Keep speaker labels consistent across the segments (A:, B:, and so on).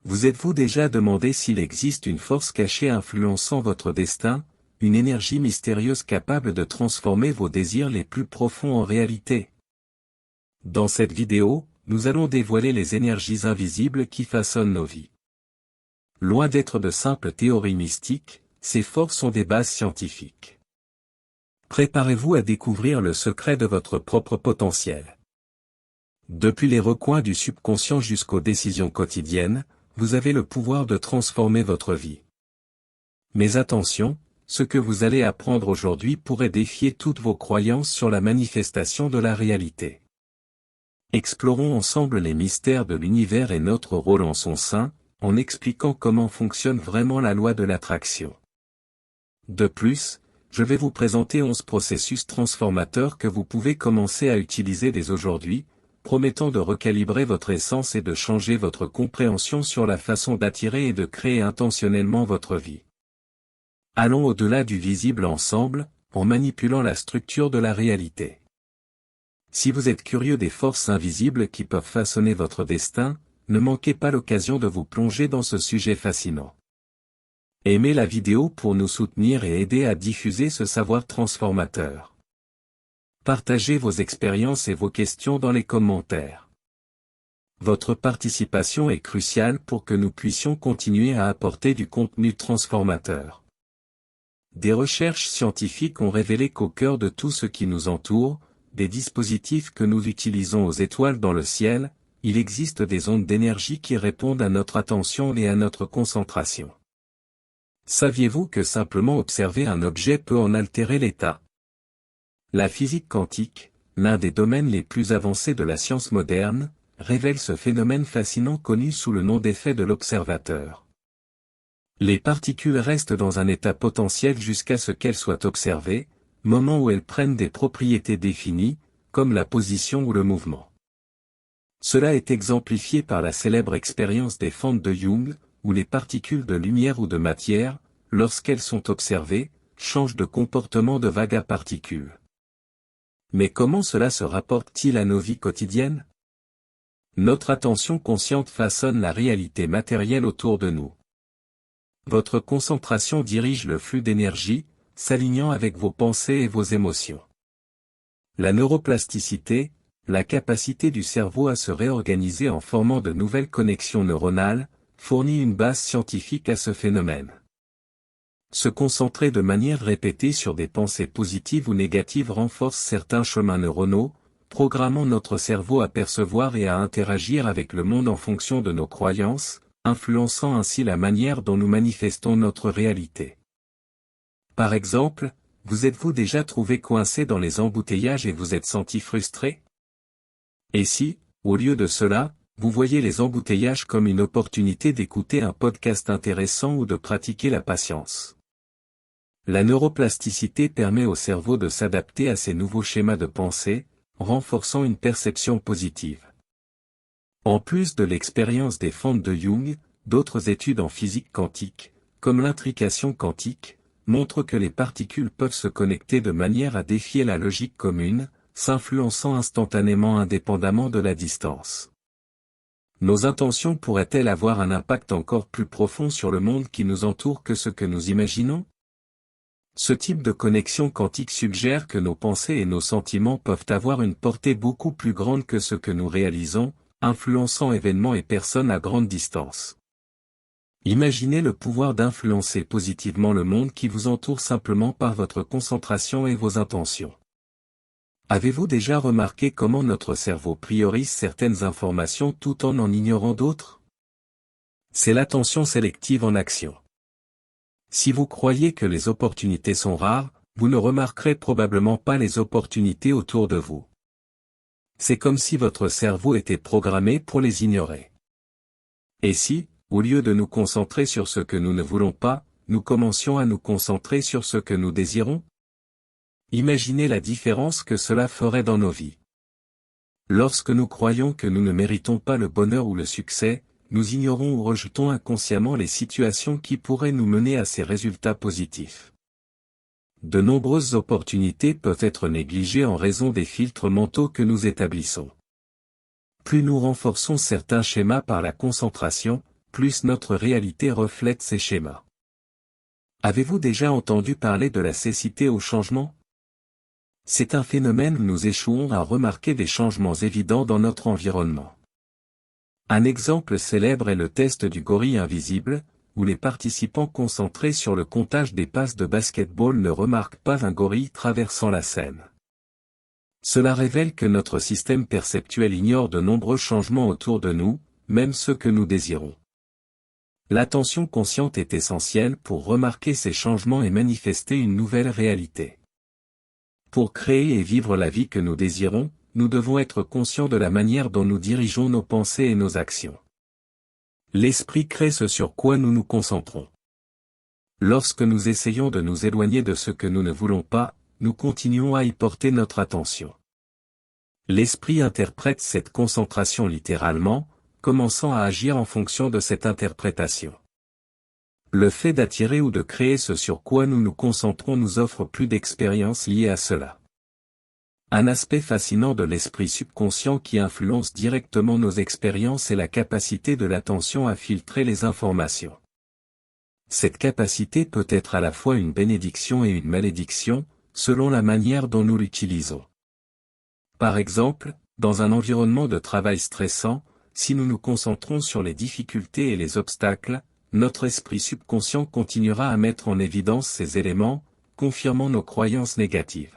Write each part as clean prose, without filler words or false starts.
A: Vous êtes-vous déjà demandé s'il existe une force cachée influençant votre destin, une énergie mystérieuse capable de transformer vos désirs les plus profonds en réalité? Dans cette vidéo, nous allons dévoiler les énergies invisibles qui façonnent nos vies. Loin d'être de simples théories mystiques, ces forces ont des bases scientifiques. Préparez-vous à découvrir le secret de votre propre potentiel. Depuis les recoins du subconscient jusqu'aux décisions quotidiennes, vous avez le pouvoir de transformer votre vie. Mais attention, ce que vous allez apprendre aujourd'hui pourrait défier toutes vos croyances sur la manifestation de la réalité. Explorons ensemble les mystères de l'univers et notre rôle en son sein, en expliquant comment fonctionne vraiment la loi de l'attraction. De plus, je vais vous présenter 11 processus transformateurs que vous pouvez commencer à utiliser dès aujourd'hui, promettant de recalibrer votre essence et de changer votre compréhension sur la façon d'attirer et de créer intentionnellement votre vie. Allons au-delà du visible ensemble, en manipulant la structure de la réalité. Si vous êtes curieux des forces invisibles qui peuvent façonner votre destin, ne manquez pas l'occasion de vous plonger dans ce sujet fascinant. Aimez la vidéo pour nous soutenir et aider à diffuser ce savoir transformateur. Partagez vos expériences et vos questions dans les commentaires. Votre participation est cruciale pour que nous puissions continuer à apporter du contenu transformateur. Des recherches scientifiques ont révélé qu'au cœur de tout ce qui nous entoure, des dispositifs que nous utilisons aux étoiles dans le ciel, il existe des ondes d'énergie qui répondent à notre attention et à notre concentration. Saviez-vous que simplement observer un objet peut en altérer l'état? La physique quantique, l'un des domaines les plus avancés de la science moderne, révèle ce phénomène fascinant connu sous le nom d'effet de l'observateur. Les particules restent dans un état potentiel jusqu'à ce qu'elles soient observées, moment où elles prennent des propriétés définies, comme la position ou le mouvement. Cela est exemplifié par la célèbre expérience des fentes de Young, où les particules de lumière ou de matière, lorsqu'elles sont observées, changent de comportement de vagues à particules. Mais comment cela se rapporte-t-il à nos vies quotidiennes? Notre attention consciente façonne la réalité matérielle autour de nous. Votre concentration dirige le flux d'énergie, s'alignant avec vos pensées et vos émotions. La neuroplasticité, la capacité du cerveau à se réorganiser en formant de nouvelles connexions neuronales, fournit une base scientifique à ce phénomène. Se concentrer de manière répétée sur des pensées positives ou négatives renforce certains chemins neuronaux, programmant notre cerveau à percevoir et à interagir avec le monde en fonction de nos croyances, influençant ainsi la manière dont nous manifestons notre réalité. Par exemple, vous êtes-vous déjà trouvé coincé dans les embouteillages et vous êtes senti frustré? Et si, au lieu de cela, vous voyez les embouteillages comme une opportunité d'écouter un podcast intéressant ou de pratiquer la patience? La neuroplasticité permet au cerveau de s'adapter à ces nouveaux schémas de pensée, renforçant une perception positive. En plus de l'expérience des fentes de Young, d'autres études en physique quantique, comme l'intrication quantique, montrent que les particules peuvent se connecter de manière à défier la logique commune, s'influençant instantanément indépendamment de la distance. Nos intentions pourraient-elles avoir un impact encore plus profond sur le monde qui nous entoure que ce que nous imaginons? Ce type de connexion quantique suggère que nos pensées et nos sentiments peuvent avoir une portée beaucoup plus grande que ce que nous réalisons, influençant événements et personnes à grande distance. Imaginez le pouvoir d'influencer positivement le monde qui vous entoure simplement par votre concentration et vos intentions. Avez-vous déjà remarqué comment notre cerveau priorise certaines informations tout en ignorant d'autres? C'est l'attention sélective en action. Si vous croyez que les opportunités sont rares, vous ne remarquerez probablement pas les opportunités autour de vous. C'est comme si votre cerveau était programmé pour les ignorer. Et si, au lieu de nous concentrer sur ce que nous ne voulons pas, nous commencions à nous concentrer sur ce que nous désirons? Imaginez la différence que cela ferait dans nos vies. Lorsque nous croyons que nous ne méritons pas le bonheur ou le succès, nous ignorons ou rejetons inconsciemment les situations qui pourraient nous mener à ces résultats positifs. De nombreuses opportunités peuvent être négligées en raison des filtres mentaux que nous établissons. Plus nous renforçons certains schémas par la concentration, plus notre réalité reflète ces schémas. Avez-vous déjà entendu parler de la cécité au changement? C'est un phénomène où nous échouons à remarquer des changements évidents dans notre environnement. Un exemple célèbre est le test du gorille invisible, où les participants concentrés sur le comptage des passes de basket-ball ne remarquent pas un gorille traversant la scène. Cela révèle que notre système perceptuel ignore de nombreux changements autour de nous, même ceux que nous désirons. L'attention consciente est essentielle pour remarquer ces changements et manifester une nouvelle réalité. Pour créer et vivre la vie que nous désirons, nous devons être conscients de la manière dont nous dirigeons nos pensées et nos actions. L'esprit crée ce sur quoi nous nous concentrons. Lorsque nous essayons de nous éloigner de ce que nous ne voulons pas, nous continuons à y porter notre attention. L'esprit interprète cette concentration littéralement, commençant à agir en fonction de cette interprétation. Le fait d'attirer ou de créer ce sur quoi nous nous concentrons nous offre plus d'expériences liées à cela. Un aspect fascinant de l'esprit subconscient qui influence directement nos expériences est la capacité de l'attention à filtrer les informations. Cette capacité peut être à la fois une bénédiction et une malédiction, selon la manière dont nous l'utilisons. Par exemple, dans un environnement de travail stressant, si nous nous concentrons sur les difficultés et les obstacles, notre esprit subconscient continuera à mettre en évidence ces éléments, confirmant nos croyances négatives.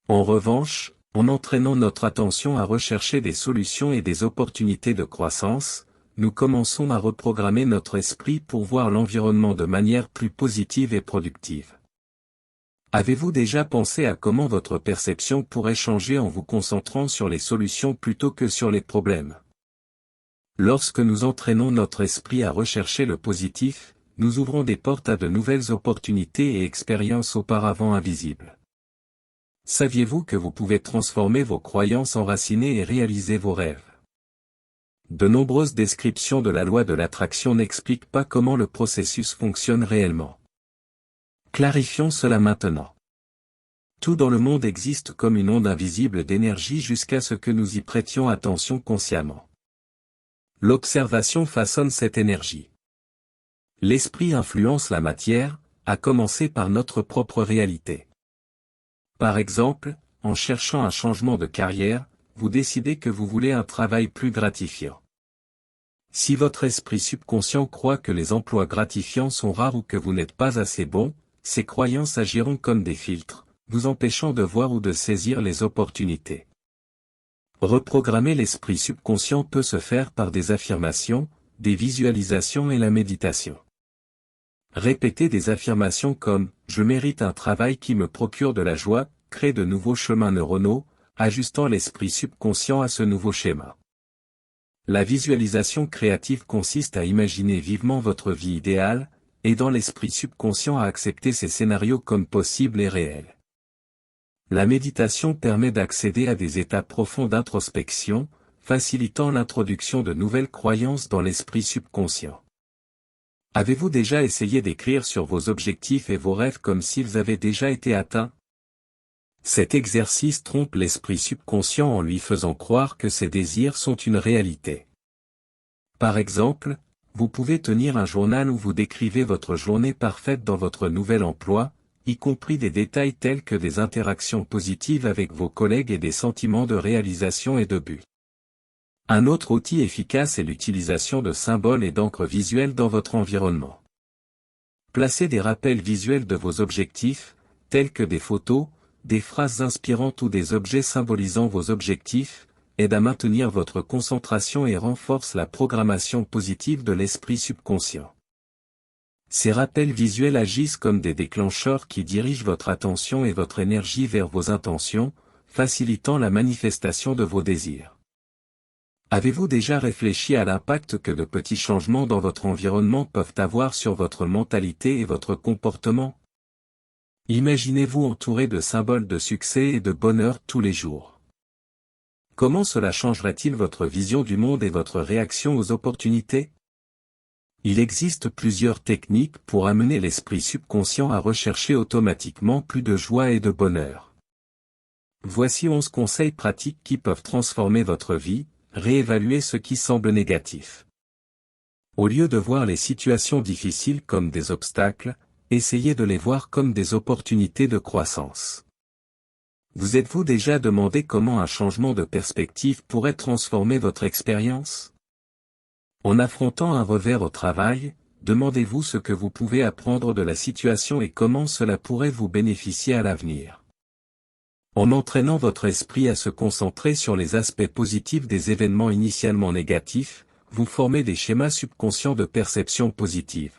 A: En revanche, en entraînant notre attention à rechercher des solutions et des opportunités de croissance, nous commençons à reprogrammer notre esprit pour voir l'environnement de manière plus positive et productive. Avez-vous déjà pensé à comment votre perception pourrait changer en vous concentrant sur les solutions plutôt que sur les problèmes? Lorsque nous entraînons notre esprit à rechercher le positif, nous ouvrons des portes à de nouvelles opportunités et expériences auparavant invisibles. Saviez-vous que vous pouvez transformer vos croyances enracinées et réaliser vos rêves? De nombreuses descriptions de la loi de l'attraction n'expliquent pas comment le processus fonctionne réellement. Clarifions cela maintenant. Tout dans le monde existe comme une onde invisible d'énergie jusqu'à ce que nous y prêtions attention consciemment. L'observation façonne cette énergie. L'esprit influence la matière, à commencer par notre propre réalité. Par exemple, en cherchant un changement de carrière, vous décidez que vous voulez un travail plus gratifiant. Si votre esprit subconscient croit que les emplois gratifiants sont rares ou que vous n'êtes pas assez bon, ces croyances agiront comme des filtres, vous empêchant de voir ou de saisir les opportunités. Reprogrammer l'esprit subconscient peut se faire par des affirmations, des visualisations et la méditation. Répéter des affirmations comme « Je mérite un travail qui me procure de la joie » crée de nouveaux chemins neuronaux, ajustant l'esprit subconscient à ce nouveau schéma. La visualisation créative consiste à imaginer vivement votre vie idéale, aidant l'esprit subconscient à accepter ces scénarios comme possibles et réels. La méditation permet d'accéder à des états profonds d'introspection, facilitant l'introduction de nouvelles croyances dans l'esprit subconscient. Avez-vous déjà essayé d'écrire sur vos objectifs et vos rêves comme s'ils avaient déjà été atteints? Cet exercice trompe l'esprit subconscient en lui faisant croire que ses désirs sont une réalité. Par exemple, vous pouvez tenir un journal où vous décrivez votre journée parfaite dans votre nouvel emploi, y compris des détails tels que des interactions positives avec vos collègues et des sentiments de réalisation et de but. Un autre outil efficace est l'utilisation de symboles et d'encre visuelle dans votre environnement. Placez des rappels visuels de vos objectifs, tels que des photos, des phrases inspirantes ou des objets symbolisant vos objectifs, aident à maintenir votre concentration et renforcent la programmation positive de l'esprit subconscient. Ces rappels visuels agissent comme des déclencheurs qui dirigent votre attention et votre énergie vers vos intentions, facilitant la manifestation de vos désirs. Avez-vous déjà réfléchi à l'impact que de petits changements dans votre environnement peuvent avoir sur votre mentalité et votre comportement? Imaginez-vous entouré de symboles de succès et de bonheur tous les jours. Comment cela changerait-il votre vision du monde et votre réaction aux opportunités? Il existe plusieurs techniques pour amener l'esprit subconscient à rechercher automatiquement plus de joie et de bonheur. Voici 11 conseils pratiques qui peuvent transformer votre vie, réévaluer ce qui semble négatif. Au lieu de voir les situations difficiles comme des obstacles, essayez de les voir comme des opportunités de croissance. Vous êtes-vous déjà demandé comment un changement de perspective pourrait transformer votre expérience? En affrontant un revers au travail, demandez-vous ce que vous pouvez apprendre de la situation et comment cela pourrait vous bénéficier à l'avenir. En entraînant votre esprit à se concentrer sur les aspects positifs des événements initialement négatifs, vous formez des schémas subconscients de perception positive.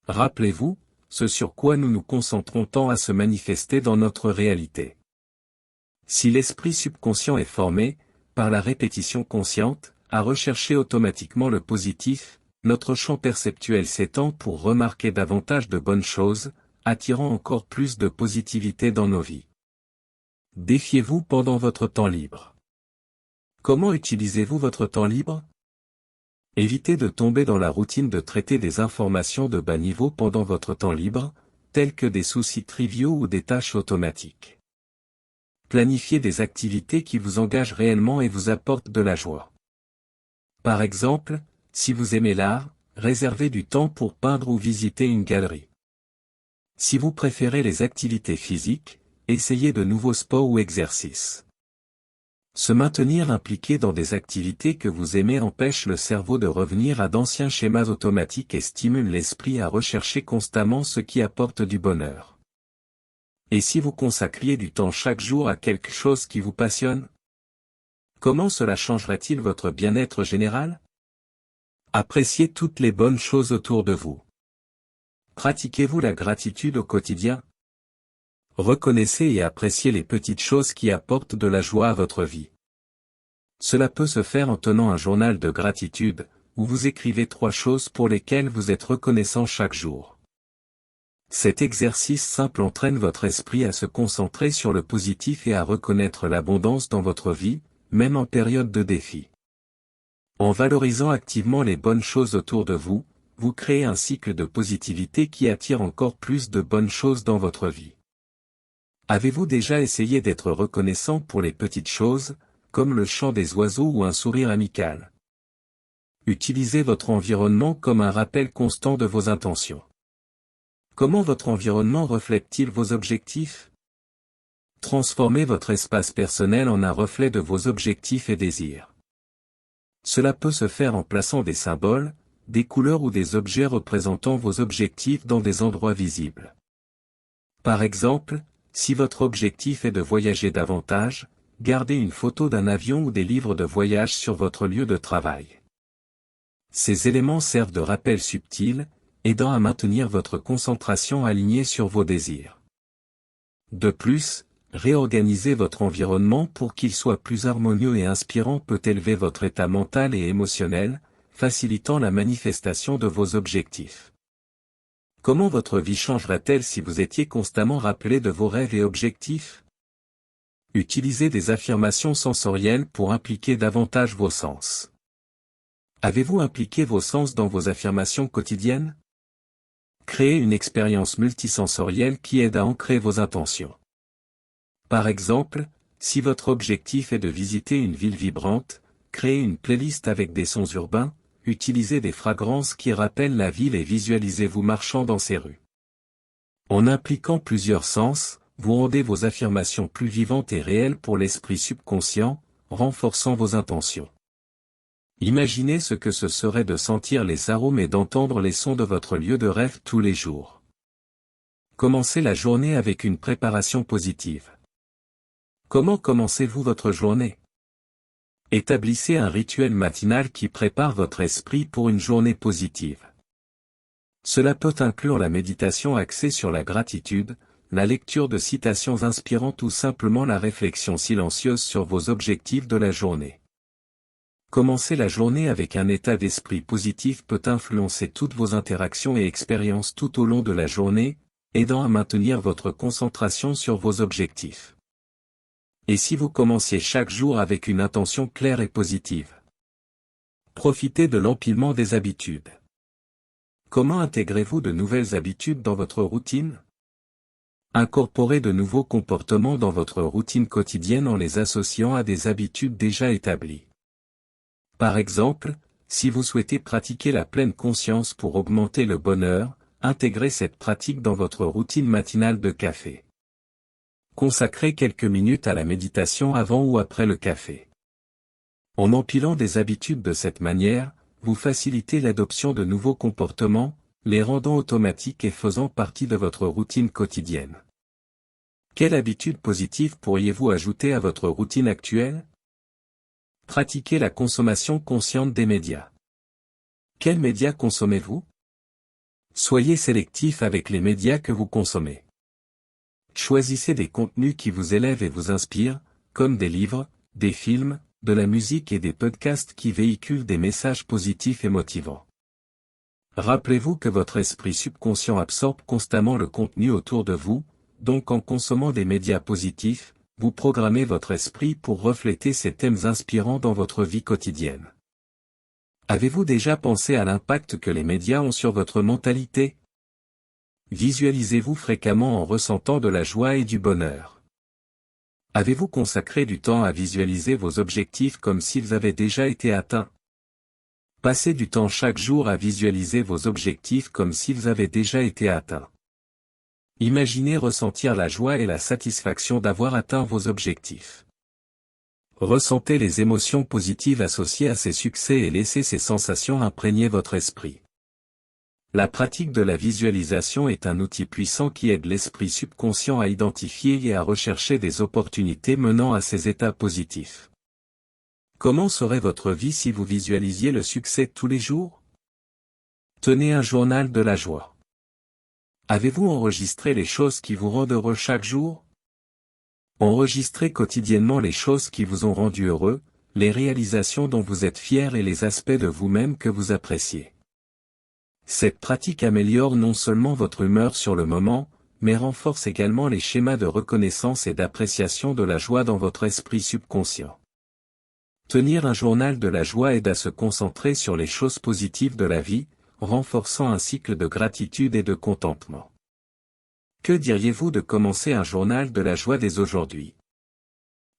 A: Rappelez-vous, ce sur quoi nous nous concentrons tend à se manifester dans notre réalité. Si l'esprit subconscient est formé, par la répétition consciente, à rechercher automatiquement le positif, notre champ perceptuel s'étend pour remarquer davantage de bonnes choses, attirant encore plus de positivité dans nos vies. Défiez-vous pendant votre temps libre. Comment utilisez-vous votre temps libre? Évitez de tomber dans la routine de traiter des informations de bas niveau pendant votre temps libre, tels que des soucis triviaux ou des tâches automatiques. Planifiez des activités qui vous engagent réellement et vous apportent de la joie. Par exemple, si vous aimez l'art, réservez du temps pour peindre ou visiter une galerie. Si vous préférez les activités physiques, essayez de nouveaux sports ou exercices. Se maintenir impliqué dans des activités que vous aimez empêche le cerveau de revenir à d'anciens schémas automatiques et stimule l'esprit à rechercher constamment ce qui apporte du bonheur. Et si vous consacriez du temps chaque jour à quelque chose qui vous passionne? Comment cela changerait-il votre bien-être général? Appréciez toutes les bonnes choses autour de vous. Pratiquez-vous la gratitude au quotidien? Reconnaissez et appréciez les petites choses qui apportent de la joie à votre vie. Cela peut se faire en tenant un journal de gratitude, où vous écrivez 3 choses pour lesquelles vous êtes reconnaissant chaque jour. Cet exercice simple entraîne votre esprit à se concentrer sur le positif et à reconnaître l'abondance dans votre vie, même en période de défi. En valorisant activement les bonnes choses autour de vous, vous créez un cycle de positivité qui attire encore plus de bonnes choses dans votre vie. Avez-vous déjà essayé d'être reconnaissant pour les petites choses, comme le chant des oiseaux ou un sourire amical? Utilisez votre environnement comme un rappel constant de vos intentions. Comment votre environnement reflète-t-il vos objectifs? Transformez votre espace personnel en un reflet de vos objectifs et désirs. Cela peut se faire en plaçant des symboles, des couleurs ou des objets représentant vos objectifs dans des endroits visibles. Par exemple, si votre objectif est de voyager davantage, gardez une photo d'un avion ou des livres de voyage sur votre lieu de travail. Ces éléments servent de rappel subtil, aidant à maintenir votre concentration alignée sur vos désirs. De plus, réorganiser votre environnement pour qu'il soit plus harmonieux et inspirant peut élever votre état mental et émotionnel, facilitant la manifestation de vos objectifs. Comment votre vie changerait-elle si vous étiez constamment rappelé de vos rêves et objectifs? Utilisez des affirmations sensorielles pour impliquer davantage vos sens. Avez-vous impliqué vos sens dans vos affirmations quotidiennes? Créez une expérience multisensorielle qui aide à ancrer vos intentions. Par exemple, si votre objectif est de visiter une ville vibrante, créez une playlist avec des sons urbains, utilisez des fragrances qui rappellent la ville et visualisez-vous marchant dans ces rues. En impliquant plusieurs sens, vous rendez vos affirmations plus vivantes et réelles pour l'esprit subconscient, renforçant vos intentions. Imaginez ce que ce serait de sentir les arômes et d'entendre les sons de votre lieu de rêve tous les jours. Commencez la journée avec une préparation positive. Comment commencez-vous votre journée? Établissez un rituel matinal qui prépare votre esprit pour une journée positive. Cela peut inclure la méditation axée sur la gratitude, la lecture de citations inspirantes ou simplement la réflexion silencieuse sur vos objectifs de la journée. Commencer la journée avec un état d'esprit positif peut influencer toutes vos interactions et expériences tout au long de la journée, aidant à maintenir votre concentration sur vos objectifs. Et si vous commenciez chaque jour avec une intention claire et positive? Profitez de l'empilement des habitudes. Comment intégrez-vous de nouvelles habitudes dans votre routine? Incorporez de nouveaux comportements dans votre routine quotidienne en les associant à des habitudes déjà établies. Par exemple, Si vous souhaitez pratiquer la pleine conscience pour augmenter le bonheur, intégrez cette pratique dans votre routine matinale de café. Consacrez quelques minutes à la méditation avant ou après le café. En empilant des habitudes de cette manière, vous facilitez l'adoption de nouveaux comportements, les rendant automatiques et faisant partie de votre routine quotidienne. Quelle habitude positive pourriez-vous ajouter à votre routine actuelle? Pratiquez la consommation consciente des médias. Quels médias consommez-vous? Soyez sélectif avec les médias que vous consommez. Choisissez des contenus qui vous élèvent et vous inspirent, comme des livres, des films, de la musique et des podcasts qui véhiculent des messages positifs et motivants. Rappelez-vous que votre esprit subconscient absorbe constamment le contenu autour de vous, donc en consommant des médias positifs, vous programmez votre esprit pour refléter ces thèmes inspirants dans votre vie quotidienne. Avez-vous déjà pensé à l'impact que les médias ont sur votre mentalité? Visualisez-vous fréquemment en ressentant de la joie et du bonheur. Avez-vous consacré du temps à visualiser vos objectifs comme s'ils avaient déjà été atteints? Passez du temps chaque jour à visualiser vos objectifs comme s'ils avaient déjà été atteints. Imaginez ressentir la joie et la satisfaction d'avoir atteint vos objectifs. Ressentez les émotions positives associées à ces succès et laissez ces sensations imprégner votre esprit. La pratique de la visualisation est un outil puissant qui aide l'esprit subconscient à identifier et à rechercher des opportunités menant à ces états positifs. Comment serait votre vie si vous visualisiez le succès tous les jours? Tenez un journal de la joie. Avez-vous enregistré les choses qui vous rendent heureux chaque jour? Enregistrez quotidiennement les choses qui vous ont rendu heureux, les réalisations dont vous êtes fiers et les aspects de vous-même que vous appréciez. Cette pratique améliore non seulement votre humeur sur le moment, mais renforce également les schémas de reconnaissance et d'appréciation de la joie dans votre esprit subconscient. Tenir un journal de la joie aide à se concentrer sur les choses positives de la vie, renforçant un cycle de gratitude et de contentement. Que diriez-vous de commencer un journal de la joie dès aujourd'hui?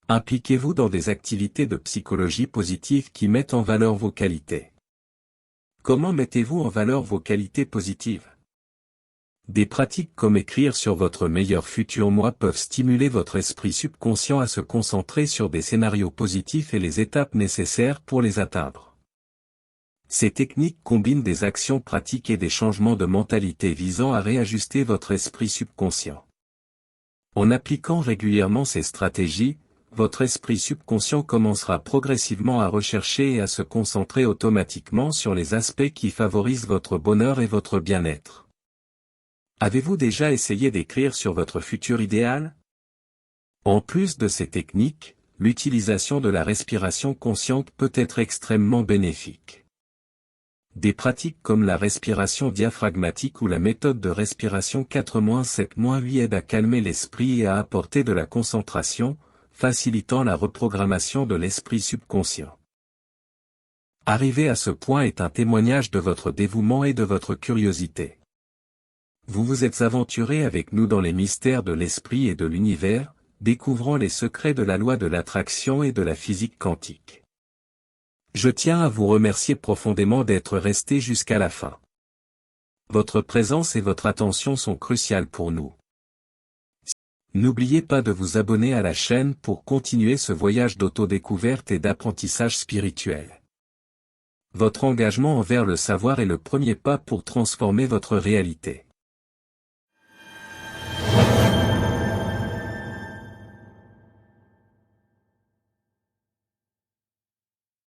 A: Impliquez-vous dans des activités de psychologie positive qui mettent en valeur vos qualités. Comment mettez-vous en valeur vos qualités positives? Des pratiques comme écrire sur votre meilleur futur moi peuvent stimuler votre esprit subconscient à se concentrer sur des scénarios positifs et les étapes nécessaires pour les atteindre. Ces techniques combinent des actions pratiques et des changements de mentalité visant à réajuster votre esprit subconscient. En appliquant régulièrement ces stratégies, votre esprit subconscient commencera progressivement à rechercher et à se concentrer automatiquement sur les aspects qui favorisent votre bonheur et votre bien-être. Avez-vous déjà essayé d'écrire sur votre futur idéal? En plus de ces techniques, l'utilisation de la respiration consciente peut être extrêmement bénéfique. Des pratiques comme la respiration diaphragmatique ou la méthode de respiration 4-7-8 aident à calmer l'esprit et à apporter de la concentration, facilitant la reprogrammation de l'esprit subconscient. Arriver à ce point est un témoignage de votre dévouement et de votre curiosité. Vous vous êtes aventuré avec nous dans les mystères de l'esprit et de l'univers, découvrant les secrets de la loi de l'attraction et de la physique quantique. Je tiens à vous remercier profondément d'être resté jusqu'à la fin. Votre présence et votre attention sont cruciales pour nous. N'oubliez pas de vous abonner à la chaîne pour continuer ce voyage d'autodécouverte et d'apprentissage spirituel. Votre engagement envers le savoir est le premier pas pour transformer votre réalité.